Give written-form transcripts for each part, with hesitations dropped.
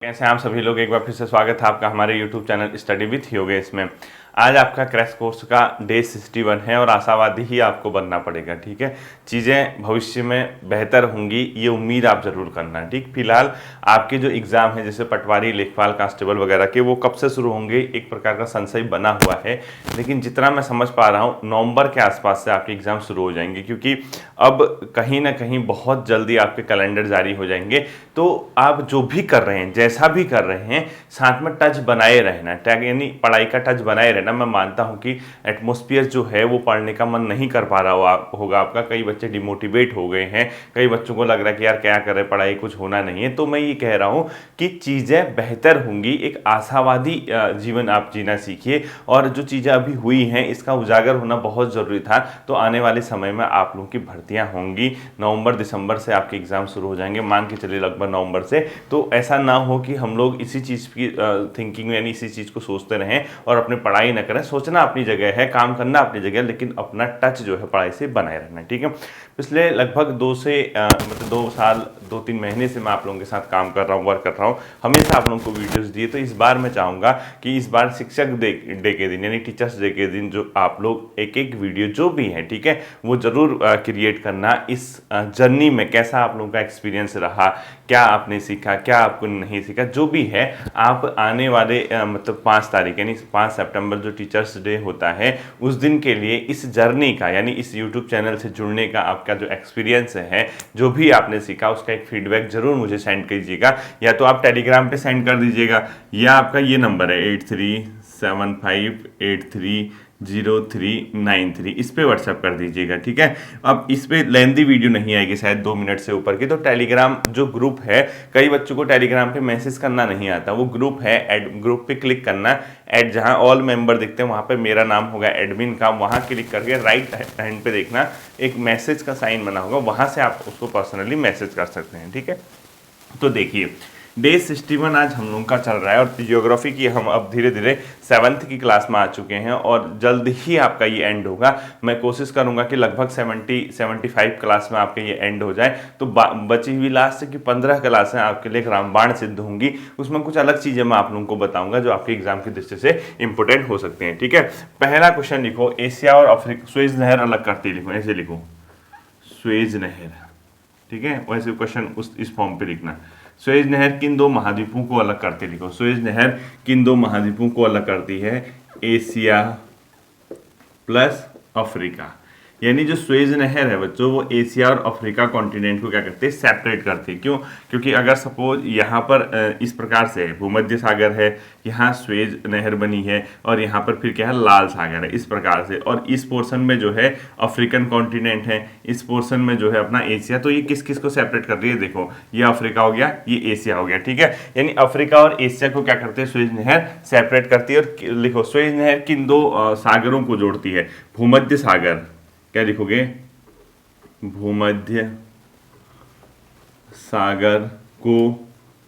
कैसे हैं आप सभी लोग। एक बार फिर से स्वागत है आपका हमारे YouTube channel study with Yogesh में। आज आपका क्रैश कोर्स का डे 61 है और आशावादी ही आपको बनना पड़ेगा। ठीक है, चीज़ें भविष्य में बेहतर होंगी ये उम्मीद आप ज़रूर करना। ठीक, फिलहाल आपके जो एग्ज़ाम है जैसे पटवारी, लेखपाल, कांस्टेबल वगैरह के, वो कब से शुरू होंगे एक प्रकार का संशय बना हुआ है, लेकिन जितना मैं समझ पा रहा हूँ नवंबर के आसपास से आपके एग्ज़ाम शुरू हो जाएंगे, क्योंकि अब कहीं ना कहीं बहुत जल्दी आपके कैलेंडर जारी हो जाएंगे। तो आप जो भी कर रहे हैं, जैसा भी कर रहे हैं, साथ में टच बनाए रहना, टैग यानी पढ़ाई का टच बनाए रहना। मैं मानता हूं कि एटमॉस्फेयर जो है वो पढ़ने का मन नहीं कर पा रहा होगा आपका। कई बच्चे डिमोटिवेट हो गए हैं, कई बच्चों को लग रहा है कि यार क्या करें, पढ़ाई कुछ होना नहीं है। तो मैं ये कह रहा हूं कि चीज़ें बेहतर होंगी, एक आशावादी जीवन आप जीना सीखिए। और जो चीज़ें अभी हुई हैं इसका उजागर होना बहुत ज़रूरी था। तो आने वाले समय में आप लोगों की भर्तियां होंगी, नवंबर दिसंबर से आपके एग्ज़ाम शुरू हो जाएंगे, मान के चलिए लगभग नवंबर से। तो ऐसा ना हो कि हम लोग इसी चीज़ की थिंकिंग यानी इसी चीज़ को सोचते रहें और अपनी पढ़ाई ना करें। सोचना अपनी जगह है, काम करना अपनी जगह, लेकिन अपना टच जो है पढ़ाई से बनाए रहना। ठीक है, पिछले लगभग 2 साल 2-3 महीने से मैं आप लोगों के साथ काम कर रहा हूँ, वर्क कर रहा हूँ, हमेशा आप लोगों को वीडियोस दिए। तो इस बार मैं चाहूँगा कि इस बार शिक्षक डे के दिन यानी टीचर्स डे के दिन जो आप लोग एक एक वीडियो जो भी है, ठीक है, वो ज़रूर क्रिएट करना। इस जर्नी में कैसा आप लोगों का एक्सपीरियंस रहा, क्या आपने सीखा, क्या आपको नहीं सीखा, जो भी है आप आने वाले 5 तारीख यानी 5 सितंबर जो टीचर्स डे होता है उस दिन के लिए इस जर्नी का यानी इस यूट्यूब चैनल से जुड़ने का आपका जो एक्सपीरियंस है, जो भी आपने सीखा, उसका एक फीडबैक जरूर मुझे सेंड कीजिएगा। या तो आप टेलीग्राम पे सेंड कर दीजिएगा, या आपका ये नंबर है 8375830393, इस पे व्हाट्सएप कर दीजिएगा। ठीक है, अब इस पे लेंदी वीडियो नहीं आएगी, शायद 2 मिनट से ऊपर की। तो टेलीग्राम जो ग्रुप है, कई बच्चों को टेलीग्राम पे मैसेज करना नहीं आता, वो ग्रुप है, ऐड ग्रुप पे क्लिक करना, ऐड जहां ऑल मेंबर दिखते हैं वहां पे मेरा नाम होगा एडमिन का, वहां क्लिक करके राइट हैंड पे देखना एक मैसेज का साइन बना होगा, वहां से आप उसको पर्सनली मैसेज कर सकते हैं। ठीक है, तो देखिए डे 61 आज हम लोगों का चल रहा है और जियोग्राफी की हम अब धीरे धीरे 7th की क्लास में आ चुके हैं और जल्द ही आपका ये एंड होगा। मैं कोशिश करूंगा कि लगभग 70-75 क्लास में आपके ये एंड हो जाए। तो बची हुई लास्ट की 15 क्लासें आपके लिए रामबाण सिद्ध होंगी। उसमें कुछ अलग चीज़ें मैं आप लोगों को बताऊंगा जो आपके एग्जाम की दृष्टि से इंपोर्टेंट हो सकते हैं। ठीक है, पहला क्वेश्चन लिखो, एशिया और अफ्रीका, स्वेज नहर अलग करती लिखो, ऐसे लिखो स्वेज नहर। ठीक है, वैसे क्वेश्चन इस फॉर्म पे लिखना, स्वेज नहर किन 2 महाद्वीपों को अलग करती लिखो। स्वेज नहर किन 2 महाद्वीपों को अलग करती है, एशिया प्लस अफ्रीका। यानी जो स्वेज नहर है बच्चों, वो एशिया और अफ्रीका कॉन्टिनेंट को क्या करते हैं, सेपरेट करते हैं। क्यों? क्योंकि अगर सपोज यहाँ पर इस प्रकार से भूमध्य सागर है, यहाँ स्वेज नहर बनी है, और यहाँ पर फिर क्या है, लाल सागर है, इस प्रकार से, और इस पोर्शन में जो है अफ्रीकन कॉन्टिनेंट है, इस पोर्शन में जो है अपना एशिया। तो ये किस किस को सेपरेट कर रही है, देखो ये अफ्रीका हो गया, ये एशिया हो गया। ठीक है, यानी अफ्रीका और एशिया को क्या करते हैं, स्वेज नहर सेपरेट करती है। और लिखो स्वेज नहर किन 2 सागरों को जोड़ती है, भूमध्य सागर, क्या लिखोगे, भूमध्य सागर को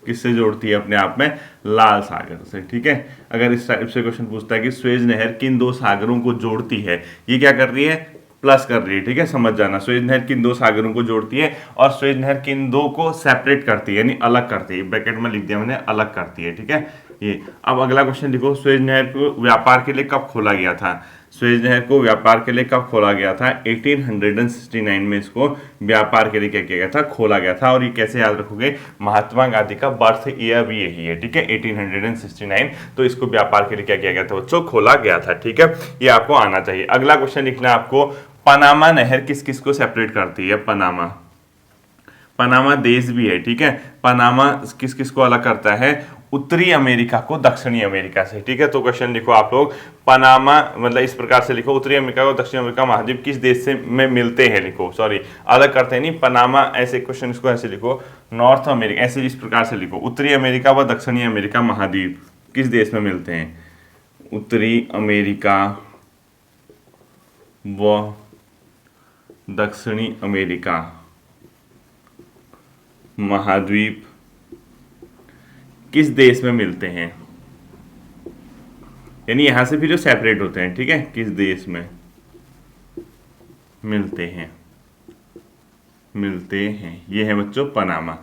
किससे जोड़ती है, अपने आप में लाल सागर से। ठीक है, अगर इस टाइप से क्वेश्चन पूछता है कि स्वेज नहर किन 2 सागरों को जोड़ती है, ये क्या कर रही है, प्लस कर रही है। ठीक है, समझ जाना, स्वेज नहर किन 2 सागरों को जोड़ती है और स्वेज नहर किन 2 को सेपरेट करती है यानी अलग करती है, ब्रैकेट में लिख दिया मैंने, अलग करती है। ठीक है, ये अब अगला क्वेश्चन लिखो, स्वेज नहर को व्यापार के लिए कब खोला गया था। स्वेज नहर को व्यापार के लिए कब खोला गया था, 1869 में इसको व्यापार के लिए क्या किया गया था, खोला गया था। और ये कैसे याद रखोगे, महात्मा गांधी का बर्थ ईयर भी यही है। ठीक है, 1869, तो इसको व्यापार के लिए क्या किया गया था बच्चों, खोला गया था। ठीक है, ये आपको आना चाहिए। अगला क्वेश्चन लिखना है आपको, पनामा नहर किस किस को सेपरेट करती है, पनामा, पनामा देश भी है। ठीक है, पनामा किस किस को अलग करता है, उत्तरी अमेरिका को दक्षिणी अमेरिका से। ठीक है, तो क्वेश्चन लिखो आप लोग, पनामा मतलब इस प्रकार से लिखो, उत्तरी अमेरिका और दक्षिणी अमेरिका महाद्वीप किस देश से में मिलते हैं, लिखो, सॉरी अलग करते हैं नहीं, पनामा ऐसे क्वेश्चन इसको ऐसे लिखो, नॉर्थ अमेरिका, ऐसे इस प्रकार से लिखो, उत्तरी अमेरिका व दक्षिणी अमेरिका महाद्वीप किस देश में मिलते हैं, उत्तरी अमेरिका व दक्षिणी अमेरिका महाद्वीप किस देश में मिलते हैं, यानी यहां से फिर जो सेपरेट होते हैं। ठीक है, किस देश में मिलते हैं, ये है बच्चों पनामा।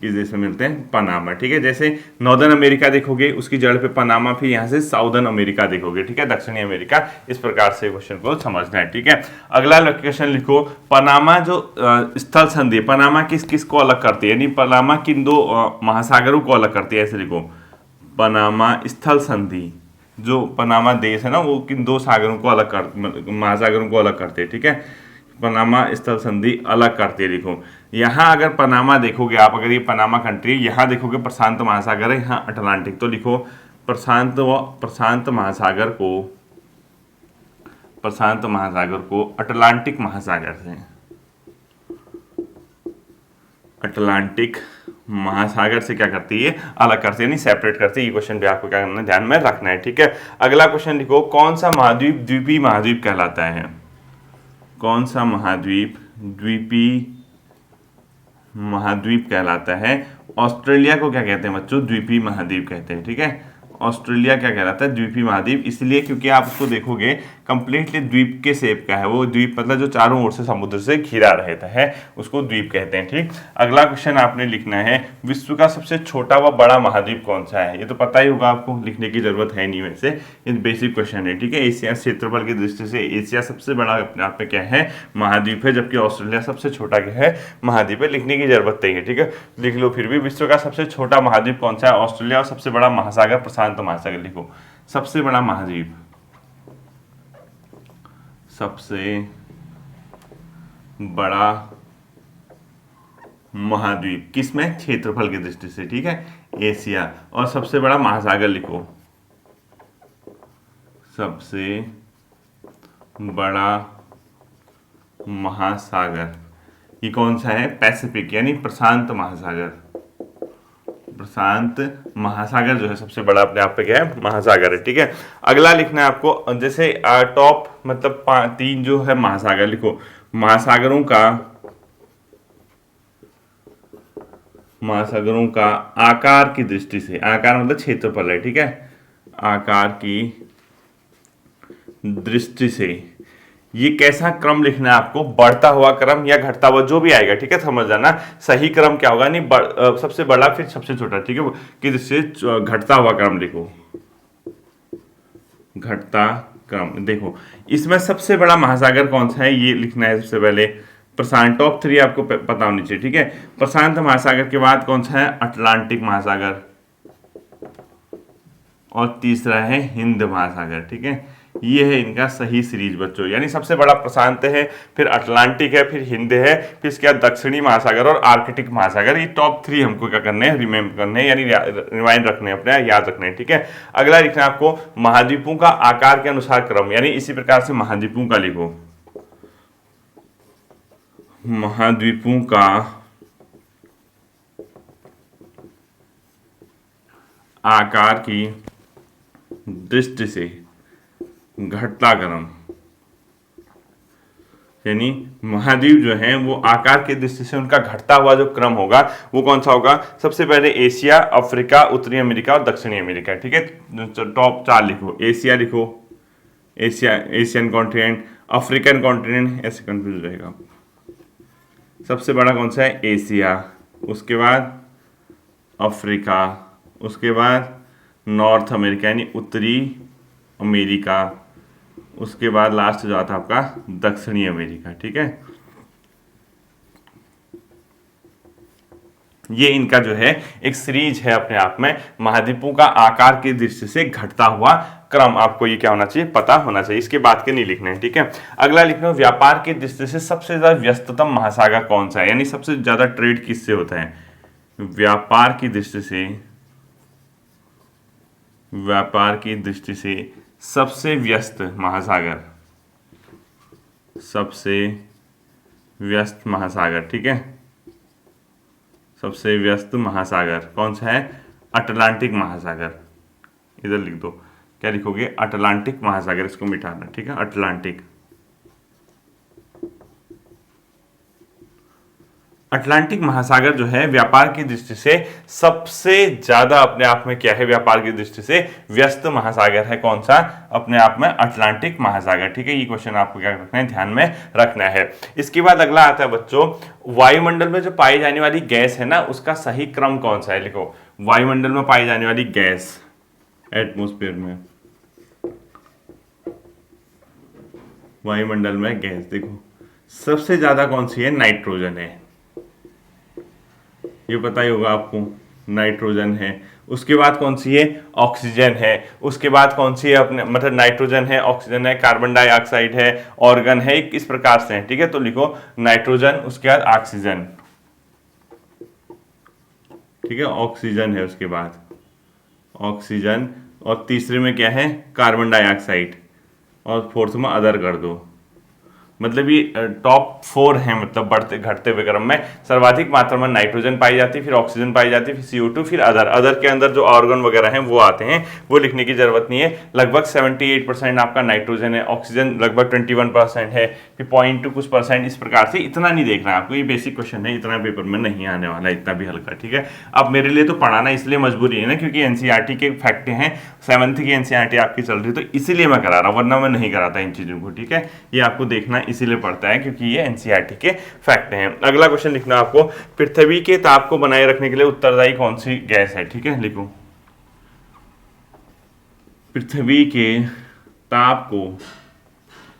किस देश में मिलते हैं? पनामा। ठीक है, जैसे नॉर्दर्न अमेरिका देखोगे उसकी जड़ पे पनामा, फिर यहाँ से साउदर्न अमेरिका देखोगे। ठीक है, दक्षिणी अमेरिका। इस प्रकार से क्वेश्चन को समझना है। ठीक है, अगला क्वेश्चन लिखो, पनामा जो स्थल संधि, पनामा किस किस को अलग करती है, यानी पनामा किन दो महासागरों को अलग करती है, ऐसे लिखो। पनामा स्थल संधि, जो पनामा देश है ना, वो किन दो सागरों को अलग कर, महासागरों को अलग करते हैं। ठीक है, पनामा स्थल संधि अलग करते हैं, लिखो। यहाँ अगर पनामा देखोगे आप, अगर ये पनामा कंट्री, यहाँ देखोगे प्रशांत महासागर है, यहाँ अटलांटिक, तो लिखो प्रशांत महासागर को अटलांटिक महासागर से, अटलांटिक महासागर से क्या करती है? अलग करती है, यानी सेपरेट करती है। ये क्वेश्चन भी आपको क्या करना है? ध्यान में रखना है। ठीक है, अगला क्वेश्चन लिखो, कौन सा महाद्वीप द्वीपीय महाद्वीप कहलाता है? कौन सा महाद्वीप द्वीपीय महाद्वीप कहलाता है? ऑस्ट्रेलिया को क्या कहते हैं बच्चों? द्वीपीय महाद्वीप कहते हैं। ठीक है, ऑस्ट्रेलिया क्या कहलाता है? द्वीपीय महाद्वीप। इसलिए क्योंकि आप उसको देखोगे कंप्लीटली द्वीप के शेप का है वो। द्वीप मतलब जो चारों ओर से समुद्र से घिरा रहता है, उसको द्वीप कहते हैं। ठीक, अगला क्वेश्चन आपने लिखना है, विश्व का सबसे छोटा व बड़ा महाद्वीप कौन सा है? ये तो पता ही होगा आपको, लिखने की जरूरत है नहीं वैसे, ये बेसिक क्वेश्चन है। ठीक है, एशिया क्षेत्रफल की दृष्टि से एशिया सबसे बड़ा अपने आप में क्या है? महाद्वीप है, जबकि ऑस्ट्रेलिया सबसे छोटा क्या है? महाद्वीप है। लिखने की जरूरत नहीं है। ठीक है, लिख लो फिर भी, विश्व का सबसे छोटा महाद्वीप कौन सा है? ऑस्ट्रेलिया। और सबसे बड़ा महासागर प्रशांत महासागर, लिखो। सबसे बड़ा महाद्वीप, सबसे बड़ा महाद्वीप किसमें? क्षेत्रफल की दृष्टि से। ठीक है, एशिया। और सबसे बड़ा महासागर लिखो, सबसे बड़ा महासागर ये कौन सा है? पैसिफिक, यानी प्रशांत महासागर। प्रशांत महासागर जो है सबसे बड़ा अपने आप पे क्या है? महासागर है। ठीक है, अगला लिखना है आपको, जैसे टॉप मतलब 3 जो है महासागर, लिखो। महासागरों का आकार की दृष्टि से, आकार मतलब क्षेत्रफल है। ठीक है, आकार की दृष्टि से ये कैसा क्रम लिखना है आपको? बढ़ता हुआ क्रम या घटता हुआ, जो भी आएगा। ठीक है, समझ जाना सही क्रम क्या होगा, नहीं सबसे बड़ा फिर सबसे छोटा। ठीक है, कि जिससे घटता हुआ क्रम लिखो, घटता क्रम। देखो इसमें सबसे बड़ा महासागर कौन सा है ये लिखना है सबसे पहले। प्रशांत, टॉप 3 आपको पता होनी चाहिए। ठीक है, प्रशांत महासागर के बाद कौन सा है? अटलांटिक महासागर। और तीसरा है हिंद महासागर। ठीक है, ये है इनका सही सीरीज बच्चों, यानी सबसे बड़ा प्रशांत है, फिर अटलांटिक है, फिर हिंद है, फिर इसके बाद दक्षिणी महासागर और आर्कटिक महासागर। ये टॉप 3 हमको क्या करने हैं? रिमेम्बर करने हैं, यानी रिवाइंड रखने हैं, अपने याद रखने हैं। ठीक है, अगला लिखना है आपको, महाद्वीपों का आकार के अनुसार क्रम, यानी इसी प्रकार से महाद्वीपों का लिखो। महाद्वीपों का आकार की दृष्टि से घटता क्रम, यानी महाद्वीप जो है वो आकार की दृष्टि से उनका घटता हुआ जो क्रम होगा वो कौन सा होगा? सबसे पहले एशिया, अफ्रीका, उत्तरी अमेरिका और दक्षिणी अमेरिका। ठीक है, टॉप 4 लिखो। एशिया लिखो, Asia, Asian continent, African continent, ऐसे कंफ्यूज रहेगा। सबसे बड़ा कौन सा है? एशिया, उसके बाद अफ्रीका, उसके बाद नॉर्थ अमेरिका यानी उत्तरी अमेरिका, उसके बाद लास्ट जो आता है आपका दक्षिणी अमेरिका। ठीक है, ये इनका जो है एक सीरीज है अपने आप में, महाद्वीपों का आकार की दृष्टि से घटता हुआ क्रम। आपको ये क्या होना चाहिए? पता होना चाहिए, इसके बाद के नहीं लिखने हैं। ठीक है, अगला लिखना, व्यापार की दृष्टि से सबसे ज्यादा व्यस्ततम महासागर कौन सा है, यानी सबसे ज्यादा ट्रेड किससे होता है? व्यापार की दृष्टि से, व्यापार की दृष्टि से सबसे व्यस्त महासागर, सबसे व्यस्त महासागर। ठीक है, सबसे व्यस्त महासागर कौन सा है? अटलांटिक महासागर। इधर लिख दो, क्या लिखोगे? अटलांटिक महासागर, इसको मिटाना। ठीक है, अटलांटिक। अटलांटिक महासागर जो है व्यापार की दृष्टि से सबसे ज्यादा अपने आप में क्या है, व्यापार की दृष्टि से व्यस्त महासागर है। कौन सा? अपने आप में अटलांटिक महासागर। ठीक है, ये क्वेश्चन आपको क्या रखना है, ध्यान में रखना है। इसके बाद अगला आता है बच्चों, वायुमंडल में जो पाई जाने वाली गैस है ना, उसका सही क्रम कौन सा है? लिखो, वायुमंडल में पाई जाने वाली गैस, एटमॉस्फेयर में, वायुमंडल में गैस, देखो सबसे ज्यादा कौन सी है? नाइट्रोजन है। ये पता ही होगा आपको, नाइट्रोजन है। उसके बाद कौन सी है? ऑक्सीजन है। उसके बाद कौन सी है? अपने मतलब नाइट्रोजन है, ऑक्सीजन है, कार्बन डाइऑक्साइड है, ऑर्गन है, इस प्रकार से है। ठीक है, तो लिखो नाइट्रोजन, उसके बाद ऑक्सीजन। ठीक है, ऑक्सीजन है, उसके बाद ऑक्सीजन, और तीसरे में क्या है? कार्बन डाइऑक्साइड, और फोर्थ में अदर कर दो। मतलब ये टॉप 4 है, मतलब बढ़ते घटते हुए क्रम में सर्वाधिक मात्रा में नाइट्रोजन पाई जाती है, फिर ऑक्सीजन पाई जाती है, फिर CO2, फिर अदर के अंदर जो ऑर्गन वगैरह हैं वो आते हैं, वो लिखने की जरूरत नहीं है। लगभग 78% आपका नाइट्रोजन है, ऑक्सीजन लगभग 21% है, फिर 0.2 कुछ परसेंट, इस प्रकार से। इतना नहीं देखना है आपको, ये बेसिक क्वेश्चन है, इतना पेपर में नहीं आने वाला, इतना भी हल्का। ठीक है, अब मेरे लिए तो पढ़ाना इसलिए मजबूरी है ना, क्योंकि NCERT के फैक्ट हैं, 7th की NCERT आपकी चल रही, तो इसीलिए मैं करा रहा हूँ, वरना मैं नहीं कराता इन चीजों को। ठीक है, ये आपको देखना इसीलिए पड़ता है क्योंकि ये NCERT के फैक्ट हैं। अगला क्वेश्चन लिखना आपको, पृथ्वी के ताप को बनाए रखने के लिए उत्तरदायी कौन सी गैस है? ठीक है, लिखो, पृथ्वी के ताप को,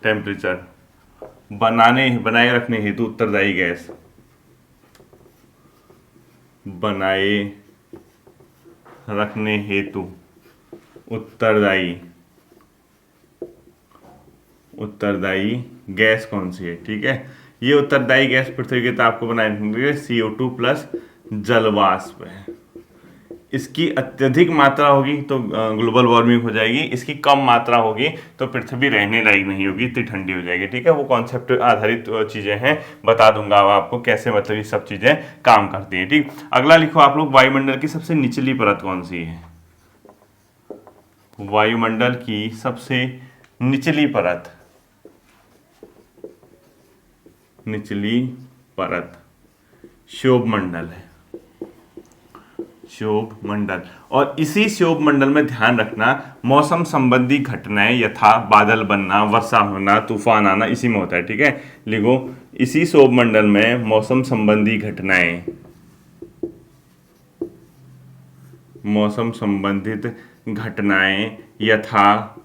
टेम्परेचर बनाए रखने हेतु उत्तरदायी गैस, बनाए रखने हेतु उत्तरदायी गैस कौन सी है? ठीक है, ये उत्तरदायी गैस पृथ्वी के ताप को बनाए रखने के लिए CO2 प्लस जलवाष्प है। इसकी अत्यधिक मात्रा होगी तो ग्लोबल वार्मिंग हो जाएगी, इसकी कम मात्रा होगी तो पृथ्वी रहने लायक नहीं होगी, इतनी ठंडी हो जाएगी। ठीक है, वो कॉन्सेप्ट आधारित चीजें हैं, बता दूंगा आपको कैसे मतलब ये सब चीजें काम करती हैं। ठीक, अगला लिखो आप लोग, वायुमंडल की सबसे निचली परत कौन सी है? वायुमंडल की सबसे निचली परत, क्षोभ मंडल है, क्षोभ मंडल। और इसी क्षोभ मंडल में ध्यान रखना, मौसम संबंधी घटनाएं यथा बादल बनना, वर्षा होना, तूफान आना, इसी में होता है। ठीक है, लिखो, इसी क्षोभ मंडल में मौसम संबंधी घटनाएं, मौसम संबंधित घटनाएं यथा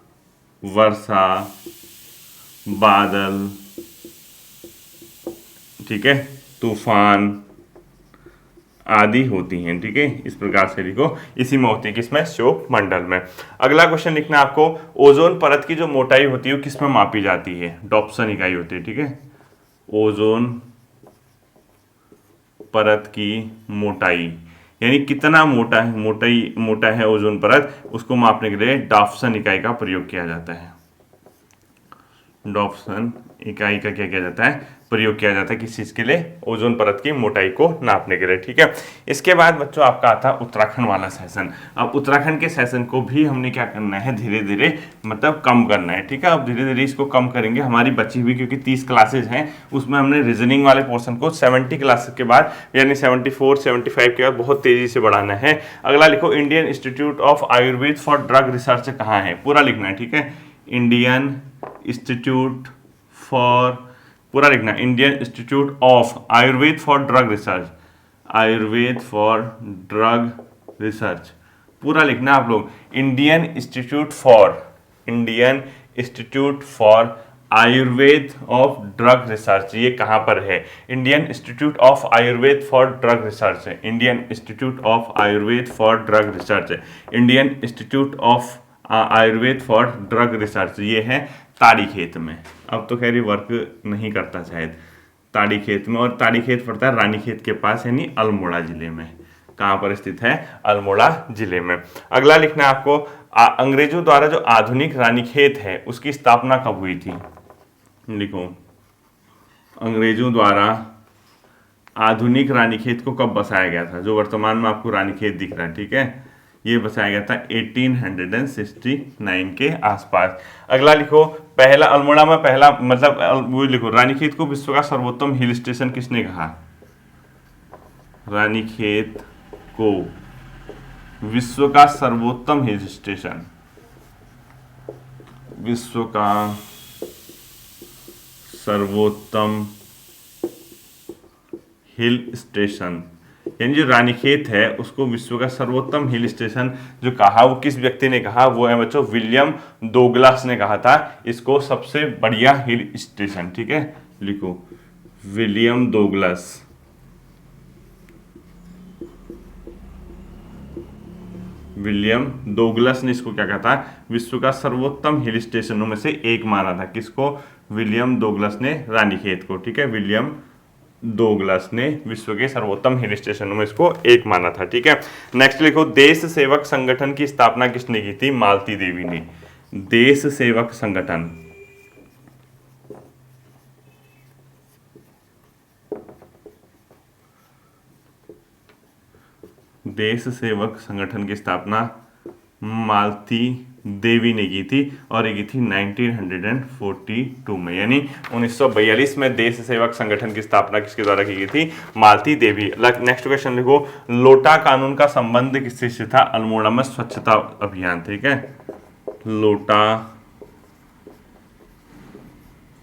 वर्षा, बादल, ठीक है, तूफान आदि होती हैं। ठीक है, इस प्रकार से लिखो, इसी में होती है, किसमें? क्षोभ मंडल में। अगला क्वेश्चन लिखना आपको, ओजोन परत की जो मोटाई होती है वो किसमें मापी जाती है? डॉप्सन इकाई होती है। ठीक है, ओजोन परत की मोटाई, यानी कितना मोटा है ओजोन परत, उसको मापने के लिए डॉप्सन इकाई का प्रयोग किया जाता है। डॉप्सन इकाई का क्या किया जाता है? प्रयोग किया जाता है किस चीज के लिए? ओजोन परत की मोटाई को नापने के लिए। ठीक है, इसके बाद बच्चों आपका आता है उत्तराखंड वाला सेशन। अब उत्तराखंड के सेशन को भी हमने क्या करना है, धीरे धीरे मतलब कम करना है। ठीक है, अब धीरे धीरे इसको कम करेंगे, हमारी बची हुई क्योंकि 30 क्लासेज हैं, उसमें हमने रीजनिंग वाले पोर्शन को 70 क्लासेस के बाद यानी 74 75 के बाद बहुत तेजी से बढ़ाना है। अगला लिखो, Indian institute of Ayurveda for drug research कहाँ है? पूरा लिखना है। ठीक है, इंडियन इंस्टीट्यूट फॉर, पूरा लिखना, Indian institute of Ayurveda for drug research, Ayurveda for drug research, पूरा लिखना आप लोग, Indian institute for Ayurveda of drug research. ये कहाँ पर है? Indian institute of Ayurveda for drug research है, Indian institute of Ayurveda for drug research है, Indian institute of Ayurveda for drug research. ये है ताड़ीखेत में। अब तो खैर वर्क नहीं करता शायद, ताड़ीखेत में, और ताड़ीखेत पड़ता है रानीखेत के पास यानी अल्मोड़ा जिले में। कहाँ पर स्थित है? अल्मोड़ा जिले में। अगला लिखना है आपको, अंग्रेजों द्वारा जो आधुनिक रानीखेत है उसकी स्थापना कब हुई थी? लिखो, अंग्रेजों द्वारा आधुनिक रानीखेत को कब बसाया गया था? जो वर्तमान में आपको रानीखेत दिख रहा है, ठीक है, ये बसाया गया था 1869 के आसपास। अगला लिखो, पहला अल्मोड़ा में पहला मतलब वो लिखो, रानीखेत को विश्व का सर्वोत्तम हिल स्टेशन किसने कहा? रानीखेत को विश्व का सर्वोत्तम हिल स्टेशन, विश्व का सर्वोत्तम हिल स्टेशन, यानी जो रानीखेत है उसको विश्व का सर्वोत्तम हिल स्टेशन जो कहा, वो किस व्यक्ति ने कहा? वो है बच्चों विलियम डोगलास ने कहा था इसको सबसे बढ़िया हिल स्टेशन। ठीक है, लिखो विलियम डोगलास। विलियम डोगलास ने इसको क्या कहा था? विश्व का सर्वोत्तम हिल स्टेशनों में से एक माना था। किसको? विलियम डोगलास ने रानीखेत को। ठीक है, विलियम डोगलास ने विश्व के सर्वोत्तम हिल स्टेशनों में इसको एक माना था। ठीक है, नेक्स्ट लिखो देश सेवक संगठन की स्थापना किसने की थी? मालती देवी ने। देश सेवक संगठन, देश सेवक संगठन की स्थापना मालती देवी ने की थी और ये की थी 1942 में, यानी 1942 में देश सेवक संगठन की स्थापना किसके द्वारा की गई थी? मालती देवी। नेक्स्ट क्वेश्चन लिखो लोटा कानून का संबंध किससे से था? अल्मोड़ा में स्वच्छता अभियान। ठीक है, लोटा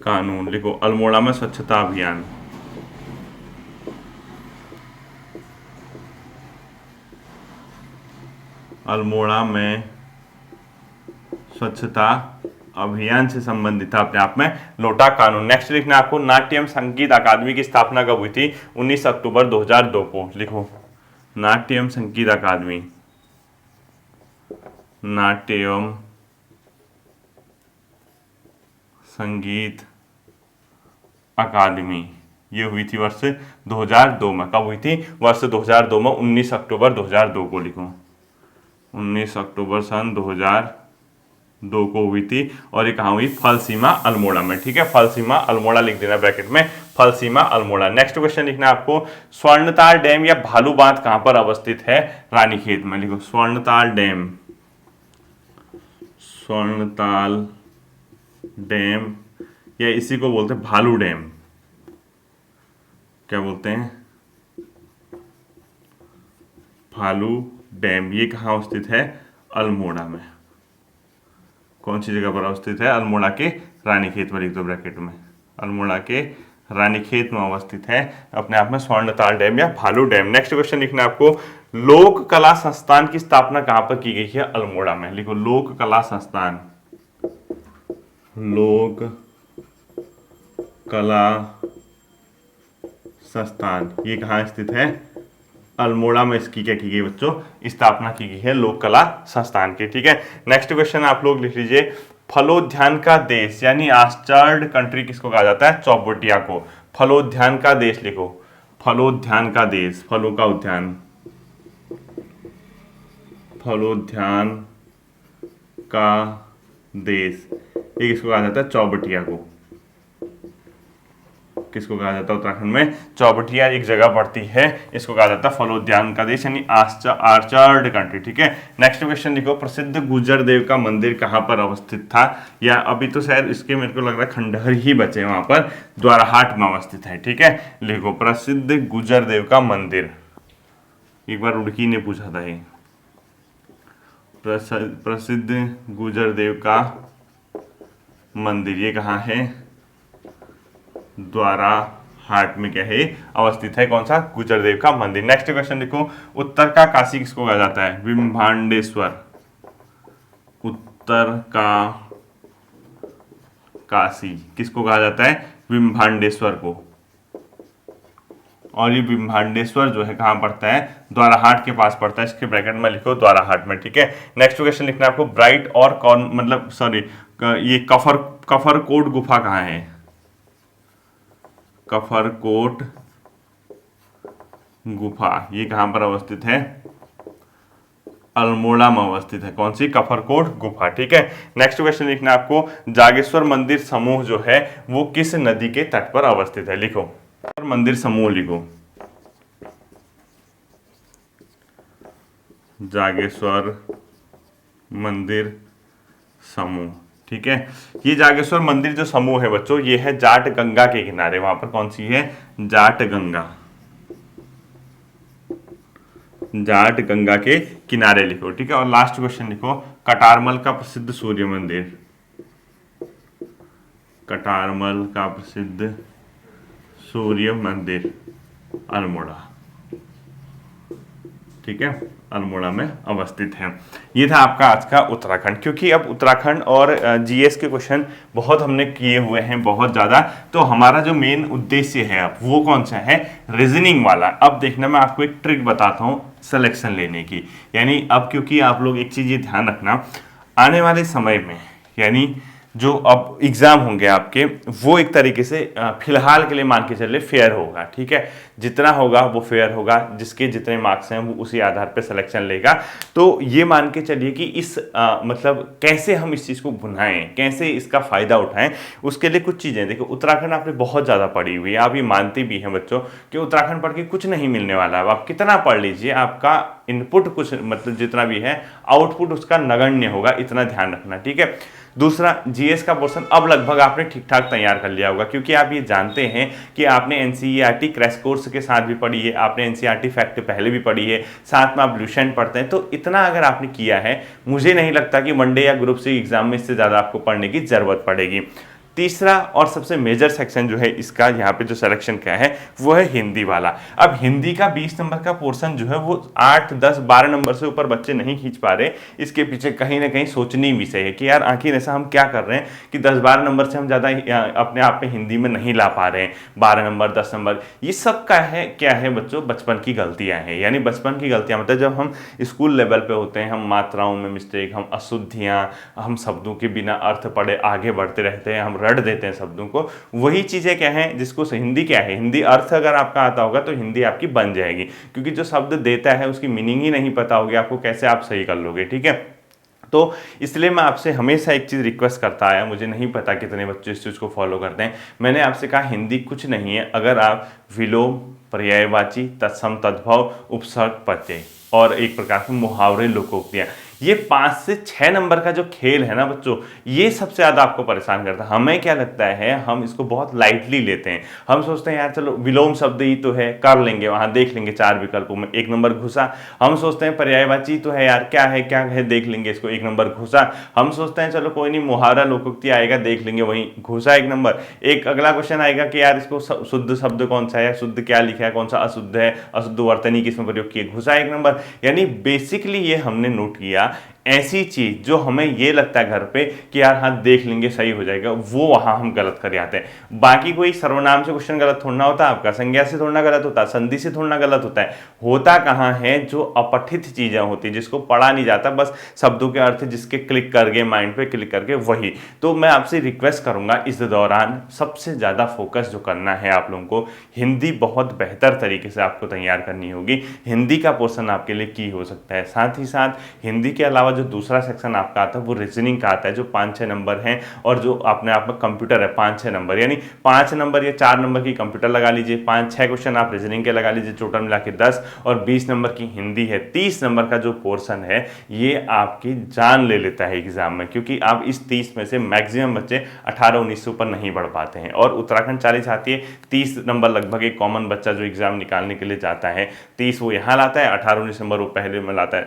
कानून लिखो अल्मोड़ा में स्वच्छता अभियान। अल्मोड़ा में स्वच्छता अभियान से संबंधित था अपने आप में लोटा कानून। नेक्स्ट लिखना आपको नाट्यम संगीत अकादमी की स्थापना कब हुई थी? 19 अक्टूबर 2002 को। लिखो नाट्यम संगीत अकादमी, नाट्यम संगीत अकादमी ये हुई थी वर्ष 2002 में। कब हुई थी? वर्ष 2002 में 19 अक्टूबर 2002 को। लिखो 19 अक्टूबर सन 2002 को हुई थी और ये कहाँ हुई? फलसीमा अल्मोड़ा में। ठीक है, फलसीमा अल्मोड़ा लिख देना ब्रैकेट में, फलसीमा अल्मोड़ा। नेक्स्ट क्वेश्चन लिखना आपको स्वर्णताल डैम या भालू बांध कहाँ पर अवस्थित है? रानीखेत में। लिखो स्वर्णताल डैम, स्वर्णताल डैम या इसी को बोलते हैं भालू डैम। क्या बोलते हैं? भालू डैम। ये कहाँ स्थित है? अल्मोड़ा में। कौन सी जगह पर अवस्थित है? अल्मोड़ा के रानीखेत में। लिख दो ब्रैकेट में, अल्मोड़ा के रानीखेत में अवस्थित है अपने आप में स्वर्णताल डैम या भालू डैम। नेक्स्ट क्वेश्चन लिखना आपको लोक कला संस्थान की स्थापना कहां पर की गई है? अल्मोड़ा में। लिखो लोक कला संस्थान, लोक कला संस्थान ये कहाँ स्थित है? अल्मोड़ा में इसकी क्या की गई बच्चों? स्थापना की गई है लोक कला संस्थान की। ठीक है, नेक्स्ट क्वेश्चन आप लोग लिख लीजिए फलोद्यान का देश यानी ऑर्चर्ड कंट्री किसको कहा जाता है? चौबटिया को। फलोद्यान का देश लिखो, फलोद्यान का देश, फलों का उद्यान, फलोद्यान का देश ये किसको कहा जाता है? चौबटिया को। किसको कहा जाता है? उत्तराखंड में चौबटिया एक जगह पड़ती है, इसको कहा जाता है फलोद्यान का देश यानी ऑर्चर्ड कंट्री। ठीक है, नेक्स्ट क्वेश्चन लिखो प्रसिद्ध गुर्जर देव का मंदिर कहां पर अवस्थित था? या अभी तो शायद इसके मेरे को लग रहा है खंडहर ही बचे वहां पर, द्वाराहाट में अवस्थित है। ठीक है, लिखो प्रसिद्ध गुर्जर देव का मंदिर, एक बार रुड़की ने पूछा था ये, प्रसिद्ध गुर्जर देव का मंदिर ये कहाँ है? द्वाराहाट में क्या है अवस्थित है? कौन सा? गुर्जर देव का मंदिर। नेक्स्ट क्वेश्चन देखो उत्तर का काशी किसको कहा जाता है? विम्भांडेश्वर। उत्तर का काशी किसको कहा जाता है? विम्भांडेश्वर को। और ये विम्भांडेश्वर जो है कहाँ पड़ता है? द्वाराहाट के पास पड़ता है, इसके ब्रैकेट में लिखो द्वाराहाट में। ठीक है, नेक्स्ट क्वेश्चन लिखना आपको ब्राइट और कौन मतलब सॉरी ये कफरकोट गुफा कहाँ है? कफरकोट गुफा ये कहां पर अवस्थित है? अल्मोड़ा में अवस्थित है। कौन सी? कफरकोट गुफा। ठीक है, नेक्स्ट क्वेश्चन लिखना आपको जागेश्वर मंदिर समूह जो है वो किस नदी के तट पर अवस्थित है? लिखो मंदिर समूह, लिखो जागेश्वर मंदिर समूह। ठीक है, ये जागेश्वर मंदिर जो समूह है बच्चों ये है जाट गंगा के किनारे। वहां पर कौन सी है? जाट गंगा। जाट गंगा के किनारे लिखो, ठीक है। और लास्ट क्वेश्चन लिखो, कटारमल का प्रसिद्ध सूर्य मंदिर, कटारमल का प्रसिद्ध सूर्य मंदिर अल्मोड़ा, ठीक है, अल्मोड़ा में अवस्थित है। ये था आपका आज का उत्तराखंड। क्योंकि अब उत्तराखंड और जीएस के क्वेश्चन बहुत हमने किए हुए हैं, बहुत ज़्यादा, तो हमारा जो मेन उद्देश्य है अब वो कौन सा है, रीजनिंग वाला। अब देखना, मैं आपको एक ट्रिक बताता हूँ सिलेक्शन लेने की। यानी अब क्योंकि आप लोग एक चीज़ ये ध्यान रखना, आने वाले समय में यानी जो अब एग्ज़ाम होंगे आपके, वो एक तरीके से फिलहाल के लिए मान के चलिए फेयर होगा, ठीक है। जितना होगा वो फेयर होगा, जिसके जितने मार्क्स हैं वो उसी आधार पे सिलेक्शन लेगा। तो ये मान के चलिए कि इस मतलब कैसे हम इस चीज़ को भुनाएं, कैसे इसका फ़ायदा उठाएं, उसके लिए कुछ चीज़ें देखो। उत्तराखंड आपने बहुत ज़्यादा पढ़ी हुई है, आप ये मानते भी हैं बच्चों कि उत्तराखंड पढ़ के कुछ नहीं मिलने वाला है। आप कितना पढ़ लीजिए, आपका इनपुट कुछ मतलब जितना भी है, आउटपुट उसका नगण्य होगा, इतना ध्यान रखना, ठीक है। दूसरा, जीएस का पोर्शन अब लगभग आपने ठीक ठाक तैयार कर लिया होगा, क्योंकि आप ये जानते हैं कि आपने एनसीईआरटी क्रैश कोर्स के साथ भी पढ़ी है, आपने एनसीईआरटी फैक्ट पहले भी पढ़ी है, साथ में आप लुसेंट पढ़ते हैं। तो इतना अगर आपने किया है, मुझे नहीं लगता कि वनडे या ग्रुप सी एग्जाम में इससे ज़्यादा आपको पढ़ने की जरूरत पड़ेगी। तीसरा और सबसे मेजर सेक्शन जो है इसका, यहाँ पे जो सिलेक्शन क्या है वो है हिंदी वाला। अब हिंदी का 20 नंबर का पोर्शन जो है वो 8, 10, 12 नंबर से ऊपर बच्चे नहीं खींच पा रहे। इसके पीछे कहीं ना कहीं सोचनी विषय है कि यार आखिर ऐसा हम क्या कर रहे हैं कि 10-12 नंबर से हम ज़्यादा अपने आप में हिंदी में नहीं ला पा रहे हैं। 12 नंबर, 10 नंबर, ये सब का है क्या है बच्चों, बचपन की गलतियाँ हैं। यानी बचपन की गलतियाँ मतलब जब हम स्कूल लेवल पे होते हैं, हम मात्राओं में मिस्टेक, हम अशुद्धियाँ, हम शब्दों के बिना अर्थ पढ़े आगे बढ़ते रहते हैं, हम रट देते हैं शब्दों को। वही चीजें क्या है जिसको हिंदी क्या है, हिंदी अर्थ अगर आपका आता होगा तो हिंदी आपकी बन जाएगी। क्योंकि जो शब्द देता है उसकी मीनिंग ही नहीं पता होगी आपको, कैसे आप सही कर लोगे, ठीक है। तो इसलिए मैं आपसे हमेशा एक चीज़ रिक्वेस्ट करता आया, मुझे नहीं पता कितने बच्चे इस चीज़ को फॉलो करते हैं। मैंने आपसे कहा हिंदी कुछ नहीं है, अगर आप विलोम, पर्यायवाची, तत्सम, तद्भव, उपसर्ग, प्रत्यय और एक प्रकार के मुहावरे, लोकोक्तियाँ, ये 5 से 6 नंबर का जो खेल है ना बच्चों, ये सबसे ज़्यादा आपको परेशान करता है। हमें क्या लगता है, हम इसको बहुत लाइटली लेते हैं। हम सोचते हैं यार चलो विलोम शब्द ही तो है, कर लेंगे, वहाँ देख लेंगे 4 विकल्पों में 1 नंबर घुसा। हम सोचते हैं पर्यायवाची तो है यार, क्या है देख लेंगे इसको, 1 नंबर घुसा। हम सोचते हैं चलो कोई नहीं, मुहावरा लोकोक्ति आएगा देख लेंगे, वहीं घुसा 1 नंबर। एक अगला क्वेश्चन आएगा कि यार इसको शुद्ध शब्द कौन सा है, शुद्ध क्या लिखा है, कौन सा अशुद्ध है, अशुद्ध वर्तनी किसमें प्रयोग किए, घुसा 1 नंबर। यानी बेसिकली ये हमने नोट किया, ऐसी चीज जो हमें ये लगता है घर पे कि यार हाँ देख लेंगे सही हो जाएगा, वो वहां हम गलत कर आते हैं। बाकी कोई सर्वनाम से क्वेश्चन गलत थोड़ा होता है आपका, संज्ञा से थोड़ा गलत होता है, संधि से थोड़ा गलत होता है। होता कहाँ है, जो अपठित चीजें होती है, जिसको पढ़ा नहीं जाता, बस शब्दों के अर्थ जिसके क्लिक करके माइंड पे क्लिक करके वही। तो मैं आपसे रिक्वेस्ट करूंगा इस दौरान सबसे ज्यादा फोकस जो करना है आप लोगों को, हिंदी बहुत बेहतर तरीके से आपको तैयार करनी होगी। हिंदी का पोर्शन आपके लिए की हो सकता है। साथ ही साथ हिंदी के अलावा जो दूसरा सेक्शन आपका आता है वो रीजनिंग का आता है, जो 5-6 नंबर हैं, और जो अपने आप में कंप्यूटर है 5-6 नंबर, यानी 5 नंबर या 4 नंबर की कंप्यूटर लगा लीजिए, 5-6 क्वेश्चन आप रीजनिंग के लगा लीजिए, टोटल मिला के 10, और 20 नंबर की हिंदी है। 30 नंबर का जो पोर्शन है ये आपकी जान ले लेता है एग्जाम में, क्योंकि आप इस 30 में से मैक्सिमम बच्चे 18-19 से ऊपर नहीं बढ़ पाते हैं। और उत्तराखंड 40 आती है, 30 नंबर लगभग एक कॉमन बच्चा जो एग्जाम निकालने के लिए जाता है 30 वो यहाँ लाता है, 18-19 नंबर वो पहले में लाता है।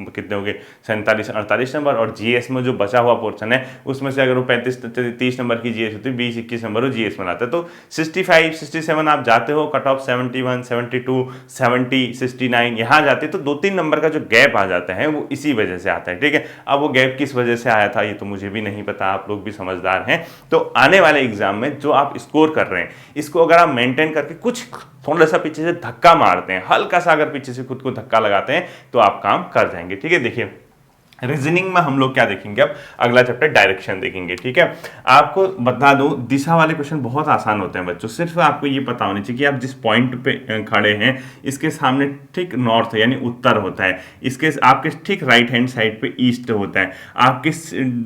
कितने हो गए, 47-48 नंबर। और जीएस में जो बचा हुआ पोर्शन है उसमें से अगर वो 35-30 नंबर की जीएस होती है, 20-21 नंबर वो जीएस में लाता है। तो 65-67 आप जाते हो, कट ऑफ 71, 72, 70, 69 यहाँ जाते, तो 2-3 नंबर का जो गैप आ जाता है वो इसी वजह से आता है, ठीक है। अब वो गैप किस वजह से आया था ये तो मुझे भी नहीं पता, आप लोग भी समझदार हैं। तो आने वाले एग्जाम में जो आप स्कोर कर रहे हैं, इसको अगर आप मेंटेन करके कुछ थोड़ा सा पीछे से धक्का मारते हैं, हल्का सा अगर पीछे से खुद को धक्का लगाते हैं, तो आप काम कर जाएंगे, ठीक है। देखिए रीजनिंग में हम लोग क्या देखेंगे, अब अगला चैप्टर डायरेक्शन देखेंगे, ठीक है। आपको बता दो दिशा वाले क्वेश्चन बहुत आसान होते हैं बच्चों, सिर्फ आपको ये पता होना चाहिए कि आप जिस पॉइंट पे खड़े हैं इसके सामने ठीक नॉर्थ यानी उत्तर होता है, इसके आपके ठीक राइट हैंड साइड पे ईस्ट होता है, आपके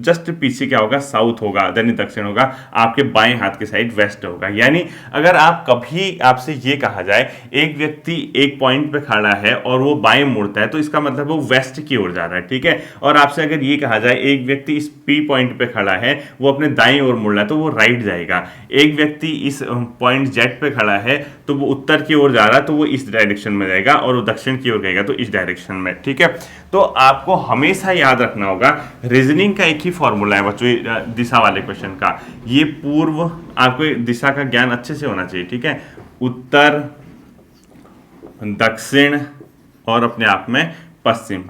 जस्ट पीछे क्या होगा, साउथ होगा, यानी दक्षिण होगा, आपके बाएं हाथ के साइड वेस्ट होगा। यानी अगर आप कभी आपसे ये कहा जाए एक व्यक्ति एक पॉइंट पे खड़ा है और वो बाएं मुड़ता है, तो इसका मतलब वो वेस्ट की ओर जा रहा है, ठीक है। और आपसे अगर ये कहा जाए एक व्यक्ति इस पी पॉइंट पे खड़ा है, वो अपने दाईं ओर मुड़ रहा है तो वो राइट जाएगा। एक व्यक्ति इस पॉइंट जेड पे खड़ा है तो वो उत्तर की ओर जा रहा है तो वो इस डायरेक्शन में जाएगा, और वो दक्षिण की ओर गएगा तो इस डायरेक्शन में। ठीक है, तो आपको हमेशा याद रखना होगा, रीजनिंग का एक ही फॉर्मूला है बच्चों दिशा वाले क्वेश्चन का, ये पूर्व, आपको दिशा का ज्ञान अच्छे से होना चाहिए। ठीक है, उत्तर, दक्षिण और अपने आप में पश्चिम।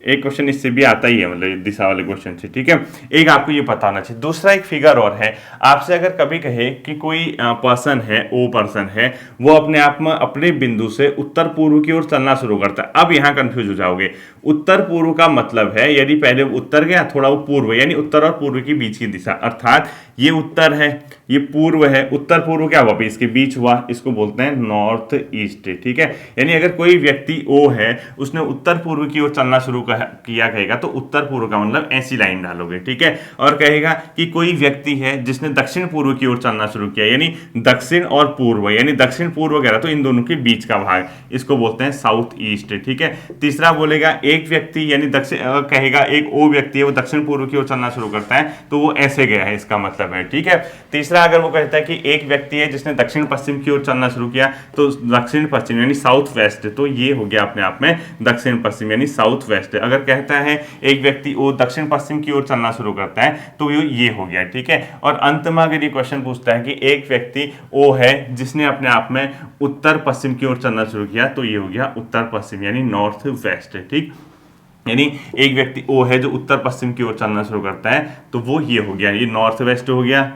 एक क्वेश्चन इससे भी आता ही है, मतलब दिशा वाले क्वेश्चन से। ठीक है, एक आपको ये पता होना चाहिए। दूसरा एक फिगर और है, आपसे अगर कभी कहे कि कोई पर्सन है, ओ पर्सन है, वो अपने आप में अपने बिंदु से उत्तर पूर्व की ओर चलना शुरू करता है। अब यहाँ कंफ्यूज हो जाओगे, उत्तर पूर्व का मतलब है यदि पहले उत्तर गया थोड़ा वो पूर्व, यानी उत्तर और पूर्व के बीच की दिशा, अर्थात ये उत्तर है, ये पूर्व है, उत्तर पूर्व क्या हुआ, इसके बीच हुआ, इसको बोलते हैं नॉर्थ ईस्ट। ठीक है, यानी अगर कोई व्यक्ति ओ है, उसने उत्तर पूर्व की ओर चलना शुरू किया कहेगा तो उत्तर पूर्व का मतलब ऐसी लाइन डालोगे। ठीक है, और कहेगा कि कोई व्यक्ति है जिसने दक्षिण पूर्व की ओर चलना शुरू किया, यानी दक्षिण और पूर्व, यानी दक्षिण पूर्व कह रहा तो इन दोनों के बीच का भाग, इसको बोलते हैं साउथ ईस्ट। ठीक है, तीसरा बोलेगा एक व्यक्ति, यानी दक्षिण कहेगा एक ओ व्यक्ति है, वो दक्षिण पूर्व की ओर चलना शुरू करता है तो वो ऐसे गया है, इसका मतलब है। ठीक है, तीसरा अगर वो कहता है कि एक व्यक्ति है जिसने दक्षिण पश्चिम की ओर चलना शुरू किया तो दक्षिण पश्चिम यानी साउथ वेस्ट, तो ये हो गया अपने आप में दक्षिण पश्चिम यानी साउथ वेस्ट। अगर कहता है एक व्यक्ति वो दक्षिण पश्चिम की ओर चलना शुरू करता है तो ये हो गया। ठीक है, और अंत में अगर ये क्वेश्चन पूछता है कि एक व्यक्ति ओ है जिसने अपने आप में उत्तर पश्चिम की ओर चलना शुरू किया तो ये हो गया उत्तर पश्चिम यानी नॉर्थ वेस्ट। ठीक, यानी एक व्यक्ति ओ है जो उत्तर पश्चिम की ओर चलना शुरू करता है तो वो ये हो गया, ये नॉर्थ वेस्ट हो गया,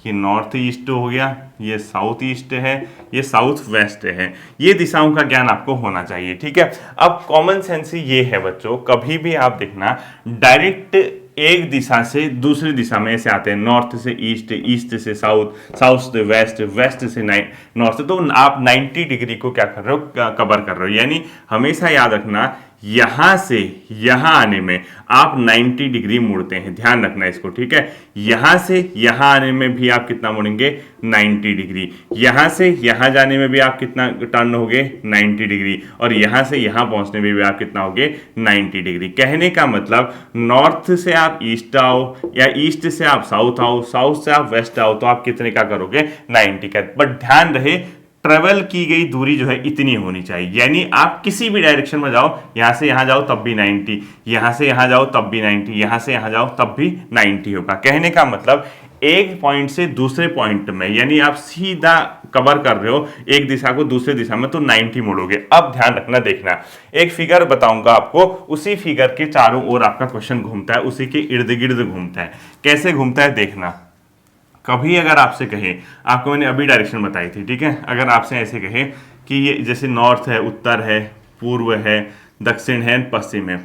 ये नॉर्थ ईस्ट हो गया, ये साउथ ईस्ट है, ये साउथ वेस्ट है। ये दिशाओं का ज्ञान आपको होना चाहिए। ठीक है, अब कॉमन सेंस ये है बच्चों, कभी भी आप देखना डायरेक्ट एक दिशा से दूसरी दिशा में ऐसे आते हैं, नॉर्थ से ईस्ट, ईस्ट से साउथ, साउथ से वेस्ट, वेस्ट से नॉर्थ, तो आप 90 डिग्री को क्या कर रहे हो, कवर कर रहे हो। यानी हमेशा याद रखना यहां से यहां आने में आप 90 डिग्री मुड़ते हैं, ध्यान रखना इसको। ठीक है, यहां से यहां आने में भी आप कितना मुड़ेंगे, 90 डिग्री, यहां से यहां जाने में भी आप कितना टर्न होगे, 90 डिग्री, और यहां से यहां पहुंचने में भी आप कितना होगे, 90 डिग्री। कहने का मतलब नॉर्थ से आप ईस्ट आओ या ईस्ट से आप साउथ आओ, साउथ से आप वेस्ट आओ तो आप कितने का करोगे, 90 का। बट ध्यान रहे ट्रेवल की गई दूरी जो है इतनी होनी चाहिए, यानी आप किसी भी डायरेक्शन में जाओ, यहां से यहां जाओ तब भी 90, यहां से यहां जाओ तब भी 90, यहां से यहां जाओ तब भी 90 होगा। कहने का मतलब एक पॉइंट से दूसरे पॉइंट में, यानी आप सीधा कवर कर रहे हो एक दिशा को दूसरे दिशा में तो 90 मुड़ोगे। अब ध्यान रखना, देखना एक फिगर बताऊंगा आपको, उसी फिगर के चारों ओर आपका क्वेश्चन घूमता है, उसी के इर्द गिर्द घूमता है। कैसे घूमता है देखना। कभी अगर आपसे कहे, आपको मैंने अभी डायरेक्शन बताई थी, ठीक है, अगर आपसे ऐसे कहे कि ये जैसे नॉर्थ है, उत्तर है, पूर्व है, दक्षिण है, पश्चिम है,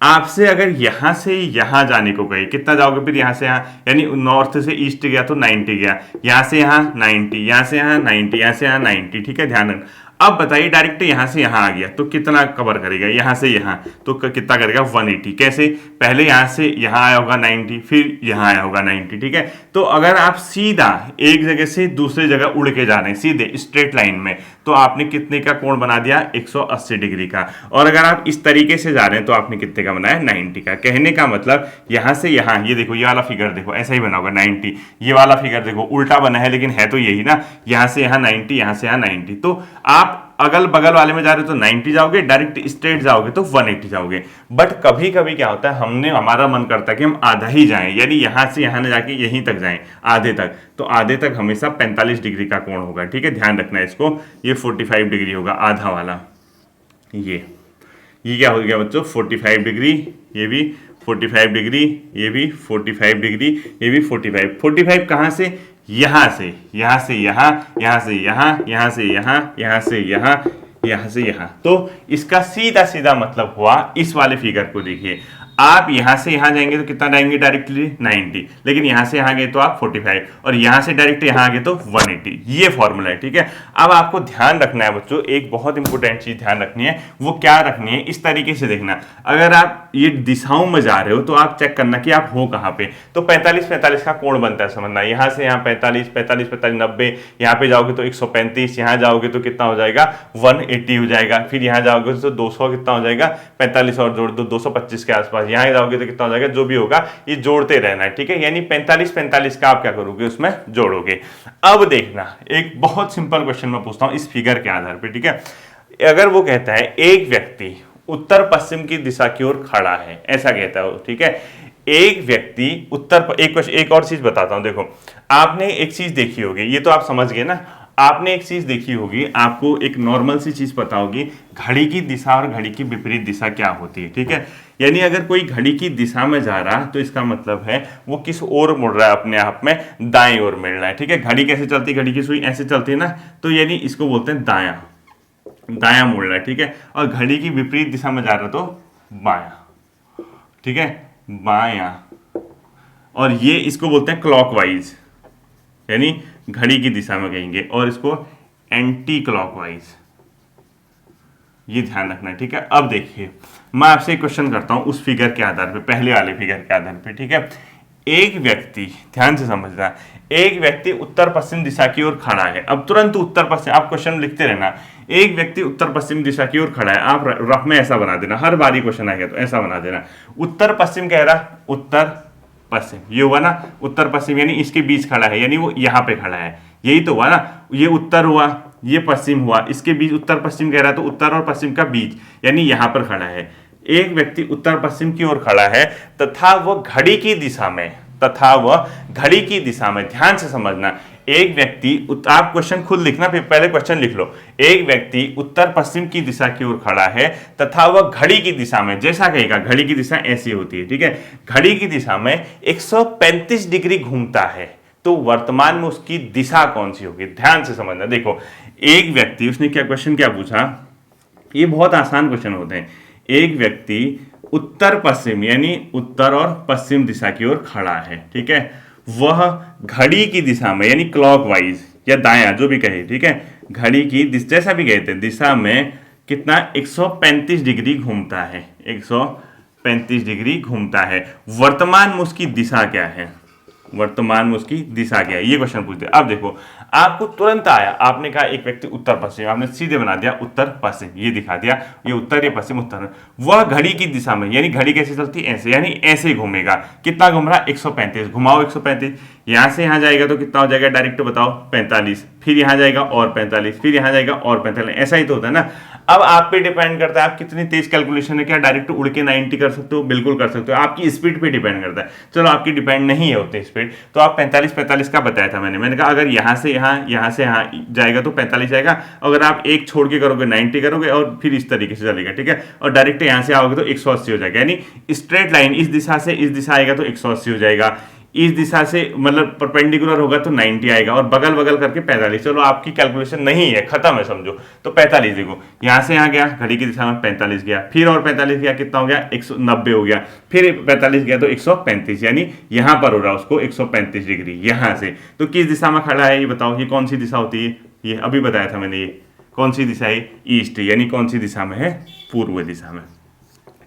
आपसे अगर यहां से यहां जाने को कहे कितना जाओगे, फिर यहां से यहां, यानी नॉर्थ से ईस्ट गया तो 90 गया, यहां से यहां 90, यहां से यहां 90, यहां से यहां 90। ठीक है, ध्यान रखना। अब बताइए डायरेक्ट यहां से यहां आ गया तो कितना कवर करेगा, यहां से यहां तो कितना करेगा, 180। कैसे, पहले यहां से यहां आया होगा 90, फिर यहां आया होगा 90। ठीक है, तो अगर आप सीधा एक जगह से दूसरी जगह उड़ के जा रहे हैं सीधे स्ट्रेट लाइन में, तो आपने कितने का कोण बना दिया, 180 डिग्री का। और अगर आप इस तरीके से जा रहे हैं तो आपने कितने का बनाया, 90 का। कहने का मतलब यहां से यहां, ये देखो ये वाला फिगर देखो ऐसा ही बना होगा 90, ये वाला फिगर देखो उल्टा बना है लेकिन है तो यही ना, यहां से यहां 90, यहां से यहां 90। तो आप अगल बगल वाले में जा रहे हो तो 90 जाओगे, डायरेक्ट स्ट्रेट जाओगे तो 180 जाओगे। बट कभी कभी क्या होता है, हमारा मन करता है कि हम आधा ही जाएं, यानी यहां से यहां न जाके यहीं तक जाएं, आधे तक, तो आधे तक हमेशा 45 डिग्री का कोण होगा। ठीक है, ध्यान रखना इसको, ये 45 डिग्री होगा आधा वाला, ये क्या हो गया बच्चों, 45 डिग्री, ये भी 45 डिग्री, ये भी 45 डिग्री, ये भी 45 कहां से, यहां से, यहां से यहां, यहां से यहां, यहां से यहां, यहां से यहां, यहां से यहां। तो इसका सीधा सीधा मतलब हुआ, इस वाले फिगर को देखिए, आप यहां से यहां जाएंगे तो कितना जाएंगे डायरेक्टली 90, लेकिन यहां से यहां गए तो आप 45, और यहां से डायरेक्ट यहां आ गए तो 180। ये फॉर्मूला है। ठीक है, अब आपको ध्यान रखना है बच्चों, एक बहुत इंपॉर्टेंट चीज ध्यान रखनी है, वो क्या रखनी है, इस तरीके से देखना। अगर आप ये दिशाओं में जा रहे हो तो आप चेक करना कि आप हो कहां पे, तो 45 का कोण बनता है, समझना, यहां से यहां 45, 90, यहां पे जाओगे तो 135, यहां जाओगे तो कितना हो जाएगा, 180 हो जाएगा, फिर यहां जाओगे तो 200 कितना हो जाएगा, 45 और जोड़ दो 225 के आसपास बस यहाँ जाओगे तो कितना हो जाएगा, जो भी होगा ये जोड़ते रहना है, ठीक है। यानी 45 45 का आप क्या करोगे, उसमें जोड़ोगे। अब देखना, एक बहुत सिंपल क्वेश्चन मैं पूछता हूँ इस फिगर के आधार पर, ठीक है। अगर वो कहता है एक व्यक्ति उत्तर पश्चिम की दिशा की ओर खड़ा है, ऐसा कहता है वो, ठीक है। एक व्यक्ति एक और चीज बताता हूं, देखो आपने एक चीज देखी होगी, ये तो आप समझ गए ना, आपने एक चीज देखी होगी, आपको एक नॉर्मल सी चीज पता होगी, घड़ी की दिशा और घड़ी की विपरीत दिशा क्या होती है, ठीक है। यानी अगर कोई घड़ी की दिशा में जा रहा तो इसका मतलब है वो किस ओर मुड़ रहा है, अपने आप में दाएं ओर मिल रहा है, ठीक है। घड़ी कैसे चलती है, घड़ी की सुई ऐसे चलती है ना, तो यानी इसको बोलते हैं दायां मुड़ रहा है, ठीक है। और घड़ी की विपरीत दिशा में जा रहा तो बायां, ठीक है, बायां। और ये इसको बोलते हैं क्लॉकवाइज, यानी घड़ी की दिशा में कहेंगे, और इसको एंटी क्लॉकवाइज, ये ध्यान रखना है, ठीक है। अब देखिए मैं आपसे एक क्वेश्चन करता हूं उस फिगर के आधार पे, पहले वाले फिगर के आधार पे, ठीक है। एक व्यक्ति, ध्यान से समझना, एक व्यक्ति उत्तर पश्चिम दिशा की ओर खड़ा है। अब तुरंत उत्तर पश्चिम, आप क्वेश्चन लिखते रहना, एक व्यक्ति उत्तर पश्चिम दिशा की ओर खड़ा है, आप रफ में ऐसा बना देना, हर बारी क्वेश्चन आएगा तो ऐसा बना देना। उत्तर पश्चिम कह रहा, उत्तर पश्चिम, ये हुआ ना उत्तर पश्चिम, यानी इसके बीच खड़ा है, यानी वो यहाँ पे खड़ा है, यही तो हुआ ना। ये उत्तर हुआ, ये पश्चिम हुआ, इसके बीच उत्तर पश्चिम कह रहा तो उत्तर और पश्चिम का बीच, यानी यहाँ पर खड़ा है। एक व्यक्ति उत्तर पश्चिम की ओर खड़ा है तथा वह घड़ी की दिशा में, ध्यान से समझना, एक व्यक्ति, आप क्वेश्चन खुद लिखना, फिर पहले क्वेश्चन लिख लो। एक व्यक्ति उत्तर पश्चिम की दिशा की ओर खड़ा है तथा वह घड़ी की दिशा में, जैसा कहेगा घड़ी की दिशा ऐसी होती है, ठीक है, घड़ी की दिशा में 135 डिग्री घूमता है, तो वर्तमान में उसकी दिशा कौन सी होगी, ध्यान से समझना। देखो एक व्यक्ति, उसने क्या क्वेश्चन क्या पूछा, ये बहुत आसान क्वेश्चन होते हैं। एक व्यक्ति उत्तर पश्चिम, यानी उत्तर और पश्चिम दिशा की ओर खड़ा है, ठीक है, वह घड़ी की दिशा में, यानी क्लॉकवाइज या दायां जो भी कहे, ठीक है, घड़ी की जैसा भी कहते हैं दिशा में कितना 135 डिग्री घूमता है, 135 डिग्री घूमता है। वर्तमान में उसकी दिशा क्या है, वर्तमान में उसकी दिशा क्या है, ये क्वेश्चन पूछते हैं। अब देखो आपको तुरंत आया, आपने कहा एक व्यक्ति उत्तर पश्चिम, आपने सीधे बना दिया उत्तर पश्चिम, ये दिखा दिया, ये उत्तर ये पश्चिम उत्तर। वह घड़ी की दिशा में, यानी घड़ी कैसे चलती है, ऐसे, यानी ऐसे घूमेगा। कितना घूम रहा, 135, घुमाओ 135, यहां से यहां जाएगा तो कितना हो जाएगा, डायरेक्ट बताओ 45, फिर यहां जाएगा और 45, फिर यहां जाएगा और 45, ऐसा ही तो होता है ना। अब आप पे डिपेंड करता है आप कितनी तेज कैलकुलेशन है, क्या डायरेक्ट उड़ के 90 कर सकते हो, बिल्कुल कर सकते हो, आपकी स्पीड पे डिपेंड करता है। चलो आपकी डिपेंड नहीं है उतनी स्पीड, तो आप 45 का बताया था मैंने कहा अगर यहाँ से यहाँ जाएगा तो 45 जाएगा, अगर आप एक छोड़ के करोगे 90 करोगे, और फिर इस तरीके से चलेगा, ठीक है। और डायरेक्ट यहाँ से आओगे तो 180 हो जाएगा, यानी स्ट्रेट लाइन इस दिशा से इस दिशा आएगा तो 180 हो जाएगा, इस दिशा से मतलब परपेंडिकुलर होगा तो 90 आएगा, और बगल बगल करके 45। चलो आपकी कैलकुलेशन नहीं है, खत्म है समझो, तो 45 देखो, यहां से यहां गया घड़ी की दिशा में 45 गया, फिर और 45 गया, कितना हो गया 190 हो गया, फिर 45 गया तो 135, यानी यहां पर हो रहा है उसको 135 डिग्री यहां से। तो किस दिशा में खड़ा है ये बताओ, ये कौन सी दिशा होती है, ये अभी बताया था मैंने, ये कौन सी दिशा है, ईस्ट, यानी कौन सी दिशा में है, पूर्व दिशा में,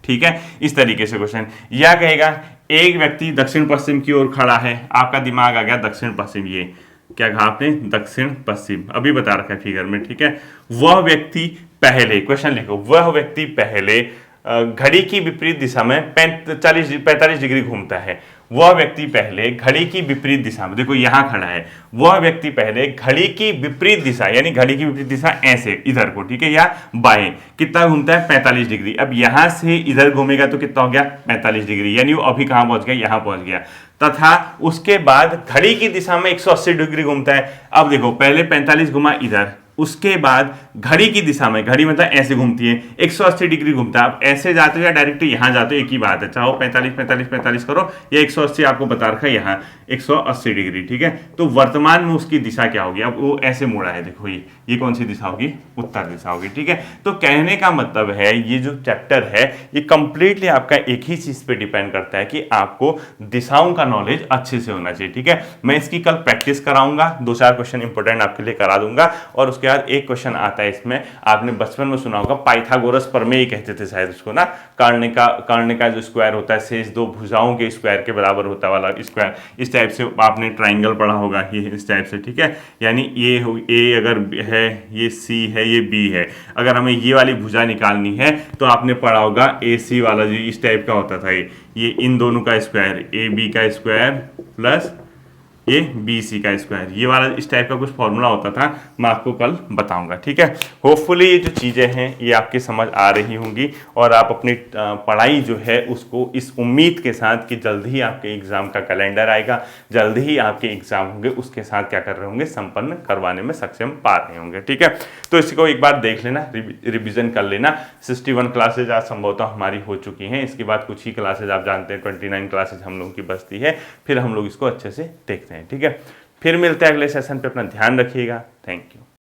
ठीक है। इस तरीके से क्वेश्चन या कहेगा एक व्यक्ति दक्षिण पश्चिम की ओर खड़ा है, आपका दिमाग आ गया दक्षिण पश्चिम, ये क्या कहा आपने, दक्षिण पश्चिम, अभी बता रखा है फिगर में, ठीक है। वह व्यक्ति पहले, क्वेश्चन लिखो, वह व्यक्ति पहले घड़ी की विपरीत दिशा में 45 डिग्री घूमता है। वह व्यक्ति पहले घड़ी की विपरीत दिशा में, देखो यहां खड़ा है, वह व्यक्ति पहले घड़ी की विपरीत दिशा, यानी घड़ी की विपरीत दिशा ऐसे इधर को, ठीक है, या बाएं, कितना घूमता है 45 डिग्री। अब यहां से इधर घूमेगा तो कितना हो गया 45 डिग्री, यानी वो अभी कहां पहुंच गया, यहां पहुंच गया। तथा उसके बाद घड़ी की दिशा में 180 डिग्री घूमता है। अब देखो पहले 45 घुमा इधर, उसके बाद घड़ी की दिशा में, घड़ी मतलब ऐसे घूमती है, 180 डिग्री घूमता है। आप ऐसे जाते हो या डायरेक्ट यहां जाते हो, एक ही बात है, चाहो 45 करो या 180 आपको बता रखा है यहां 180 डिग्री, ठीक है। तो वर्तमान में उसकी दिशा क्या होगी, अब वो ऐसे मुड़ा है, देखो ये कौन सी दिशा होगी, उत्तर दिशा होगी, ठीक है। तो कहने का मतलब है ये जो चैप्टर है ये कंप्लीटली आपका एक ही चीज पे डिपेंड करता है कि आपको दिशाओं का नॉलेज अच्छे से होना चाहिए, ठीक है। मैं इसकी कल प्रैक्टिस कराऊंगा, 2-4 क्वेश्चन इंपॉर्टेंट आपके लिए करा दूंगा, और उसके बाद एक क्वेश्चन आता है इसमें, आपने बचपन में सुना होगा, पाइथागोरस प्रमेय कहते थे शायद उसको ना, कर्ण का जो स्क्वायर होता है शेष दो भुजाओं के स्क्वायर के बराबर होता वाला स्क्वायर, इस टाइप से आपने ट्राइंगल पढ़ा होगा ये इस टाइप से, ठीक है। यानी ये ए अगर है, ये सी है, ये बी है, अगर हमें ये वाली भुजा निकालनी है तो आपने पढ़ा होगा ए सी वाला जो इस टाइप का होता था, ये इन दोनों का स्क्वायर, ए बी का स्क्वायर प्लस ये बी सी का स्क्वायर, ये वाला इस टाइप का कुछ फॉर्मूला होता था, मैं आपको कल बताऊंगा, ठीक है। होपफुली ये जो चीज़ें हैं ये आपकी समझ आ रही होंगी और आप अपनी पढ़ाई जो है उसको इस उम्मीद के साथ कि जल्द ही आपके एग्ज़ाम का कैलेंडर आएगा, जल्द ही आपके एग्ज़ाम होंगे, उसके साथ क्या कर रहे होंगे, संपन्न करवाने में सक्षम पा रहे होंगे, ठीक है। तो इसको एक बार देख लेना, रिविजन कर लेना। 61 क्लासेज आज संभवतः हमारी हो चुकी हैं, इसके बाद कुछ ही क्लासेज आप जानते हैं 29 क्लासेज हम लोगों की बचती है, फिर हम लोग इसको अच्छे से देखते हैं, ठीक है। फिर मिलते हैं अगले सेशन पे, अपना ध्यान रखिएगा, थैंक यू।